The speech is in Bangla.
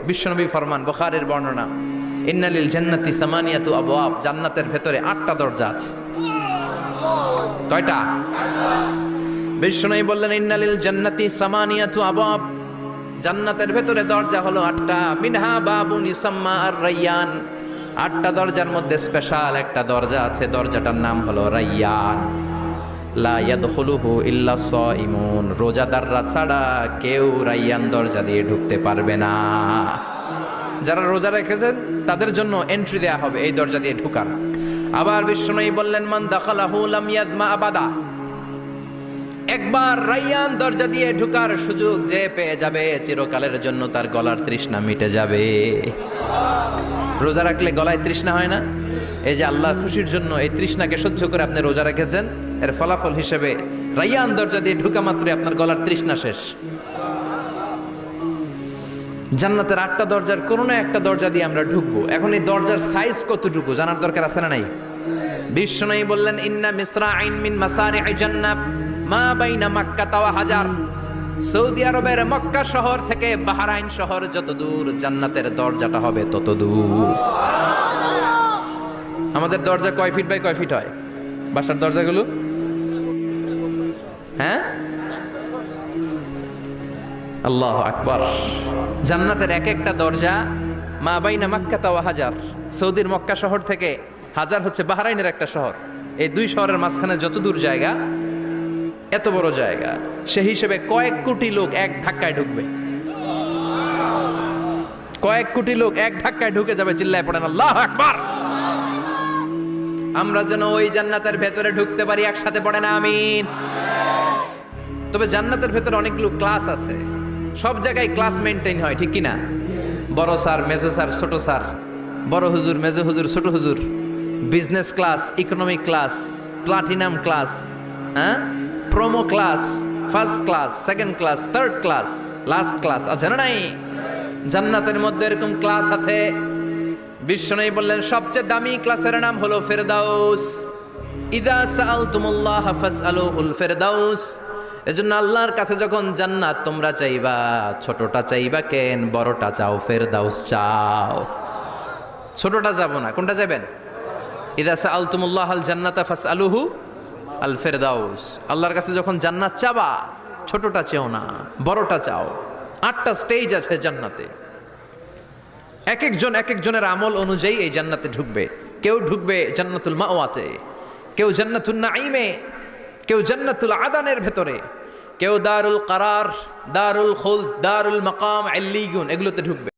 বিশ্বনবী ফরমান, বুখারীর বর্ণনা, ইন্নালিল জান্নাতি সামানিয়াতু আবওয়াব, জান্নাতের ভেতরে 8টা দরজা আছে। কয়টা? বিশ্বনবী বললেন, ইন্নালিল জান্নাতি সামানিয়াতু আবওয়াব, জান্নাতের ভেতরে দরজা হলো 8টা। মিনহা বাবুন ইউসাম্মা আর-রায়্যান, 8টা দরজার মধ্যে স্পেশাল একটা দরজা আছে, দরজাটার নাম হলো রায়্যান। লা ইয়াদখুলুহু ইল্লা সাইমুন, রোজাদাররা ছাড়া কেউ রায়্যান দরজা দিয়ে ঢুকতে পারবে না। যারা রোজা রেখেছেন তাদের জন্য এন্ট্রি দেয়া হবে এই দরজা দিয়ে ঢুকার। আবার বিশ্বনবী বললেন, মান দাখালাহু লাম ইয়াজমা আবাদা, একবার রায়্যান দরজা দিয়ে ঢুকার সুযোগ যে পেয়ে যাবে, চিরকালের জন্য তার গলার তৃষ্ণা মিটে যাবে। রোজা রাখলে গলায় তৃষ্ণা হয় না? এই যে আল্লাহর খুশির জন্য এই তৃষ্ণাকে সহ্য করে আপনি রোজা রেখেছেন, এর ফলাফল হিসেবে রায়্যান দরজা দিয়ে ঢুকা মাত্রই আপনার গলার তৃষ্ণা শেষ। জান্নাতের 8টা দরজার কোনো না একটা দরজা দিয়ে আমরা ঢুকবো। এখন এই দরজার সাইজ কতটুকু জানার দরকার আছে না নাই? বিশ্বনবী বললেন, ইন্না মিসরাইন মিন মাসারি'i জান্নাত মা বাইনা মাক্কা ওয়া হাজার, সৌদি আরবের মক্কা শহর থেকে বাহরাইন শহর যত দূর, জান্নাতের দরজাটা হবে তত দূর। আমাদের দরজা কয় ফিট বাই কয় ফিট হয় বাসার দরজাগুলো? হ্যাঁ, আল্লাহু আকবার। জান্নাতের এক একটা দরজা মা বাইনা মাক্কা ওয়া হাজার, সৌদির মক্কা শহর থেকে হাজার হচ্ছে বাহরাইনের একটা শহর, এই দুই শহরের মাঝখানে যত দূর জায়গা, এত বড় জায়গা, সেই হিসেবে কয়েক কোটি লোক এক ধাক্কায় ঢুকবে। কয়েক কোটি লোক এক ধাক্কায় ঢুকে যাবে। চিল্লায় পড়েন আল্লাহু আকবার। আমরা যেন ওই জান্নাতের ভেতরে ঢুকতে পারি, একসাথে পড়েন আমিন। তবে জান্নাতের ভেতরে অনেকগুলো ক্লাস আছে, সব জায়গায় ক্লাস মেনটেন হয়, ঠিক কিনা? বড় স্যার, মেজো স্যার, ছোট স্যার, বড় হুজুর, মেজো হুজুর, ছোট হুজুর, business class, economic class, platinum class, হ্যাঁ, promo class, first class, second class, third class, last class আছে না নাই? জান্নাতের মধ্যে এরকম ক্লাস আছে। বিশ্বনবী বললেন, সবচেয়ে দামি ক্লাসের নাম হলো ফেরদাউস। ইযা সাআলতুমুল্লাহ ফাসআলুহুল ফেরদাউস। এজন্য আল্লাহর কাছে যখন জান্নাত তোমরা চাইবা, ছোটটা চাইবা কেন, বড়টা চাও, ফেরদাউস চাও। ছোটটা যাবো না, কোনটা যাবেন? ইযা সাআলতুমুল্লাহ আল জান্নাতা ফাসআলুহু আল ফেরদাউস। আল্লাহর কাছে যখন জান্নাত চাবা, ছোটটা চেও না, বড়টা চাও। 8টা স্টেজ আছে জান্নাতে, এক একজনের আমল অনুযায়ী এই জান্নাতে ঢুকবে। কেউ ঢুকবে জান্নাতুল মাওয়াতে, কেউ জান্নাতুন নাঈমে, কেউ জান্নাতুল আদানের ভেতরে, কেউ দারুল কারার, দারুল খুলদ, দারুল মাকাম, ইল্লিয়ুন, এগুলোতে ঢুকবে।